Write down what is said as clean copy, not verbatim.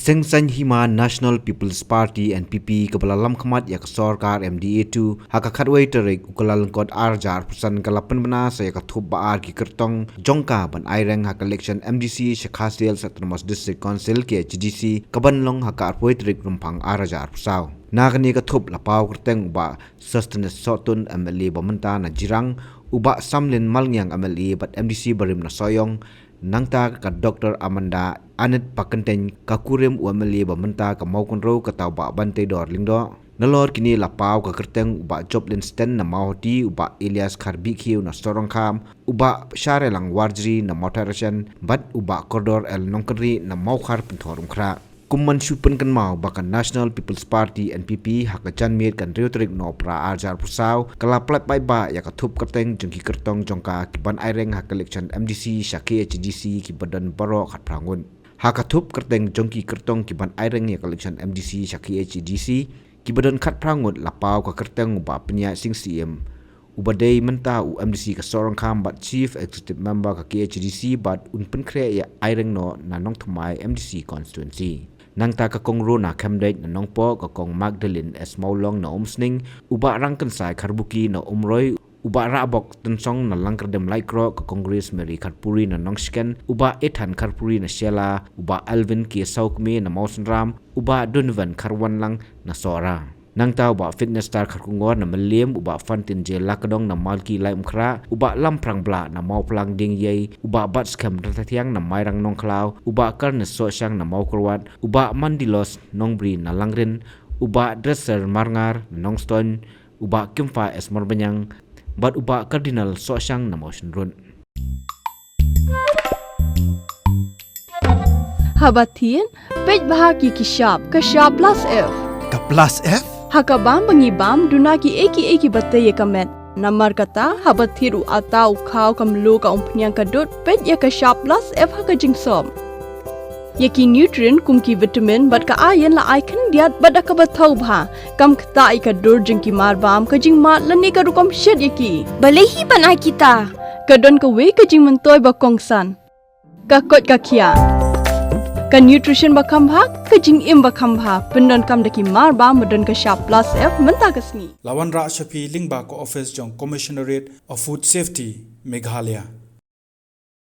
Sengsan hima National People's Party NPP kebalalam khamat yak sarkar MDA2 hakakhatway terik ukalal kod arjar persan kalapan bena saya Thup baar ki Kyrtong jongka ban aireng hak election MDC Shakhasil Satramos District Council ke HDC kabanlong hakatway terik rumpang arjar persau nagani ka Thup lapau Kyrtong ba sustenance sotun MLA bamenta na Jirang uba samlin malngyang MLA bat MDC Barim na Sohīong nangta ka Dr. Amanda Anet pakenteng ka Kurim MLA bamenta ka Mawkynrew ka tau ba bante dor lingdo nalor kini lapau ka Kyrtong uba joblin stand na mahoti uba Elias Kharbikhiu na Sorongkham uba share lang warjri na motoration bat uba koridor el nongkri na Mawkhar pintorum khra kumman shupen kan mau bakan National People's Party NPP hakajan mir kan reuterik no pra arjar pusau kalaplat bai ba ya ka Thup Kyrtong jengki Kyrtong jongka kiban aireng hak election MDC Shaki HDC ki badan baro khat prangun haka Thup Kyrtong jongki Kyrtong kiban aireng ya election MDC Shaki HDC ki badan khat prangun lapau ka Kyrtong ba penya sing CM ubadai menta MDC ka Sorongkham bat chief executive member ka HDC bat unpen kre ya aireng no nanong thmai MDC constituency nangta ka kongro na Camdate na nongpo ka kong Magdalene S. Maulong na umsning uba rangkan sai Kharbuki na umroy uba rabok tensong na langkardem laikro ka Congress Mary Kharpuri na nongsken uba Ethan Kharpuri na Shela uba Alvin ki Saukme na Mausenram uba Donovan Kharwan lang na Sora nangta uba fitness star Kharkungor na Maliem uba Fantin J Lakadong na Malki Lai Umkhra uba Lamprang Bla na Mauplang Ding Yei uba Batskam Ratatiang na Mairang Nongklaw uba Karnes Sosyang na Maukurwat uba Mandilos Nongbri na Langrin uba Dresser Marngar na Nongston uba Kimfa S Marbanyang bat uba Cardinal Sosyang na Mawkynrew Habatin pej bahagi kishab kashab plus F Ka plus F hakabam bangibam dunaki eki bataye kamet namar kata habathiru atau khaw kamlo ka umpnyang kadut pet ya ka sharp plus F haka jingsom yaki nutrient kumki vitamin bat ka iron la icon diat bat ka bathau bha kam khta ka dur jingki marbam ka jing mat lani ka rukom shed yaki balehi banai kita kadon ka we ka jing mentoy ba kongsan ka kot ka khia ka nutrition bakam bhak ka jing im bakam bha pendon kam daki mar ba modon ka sharp plus F menta kasni Lawan Ra Shafi Lingba ko office jong Commissionerate of Food Safety Meghalaya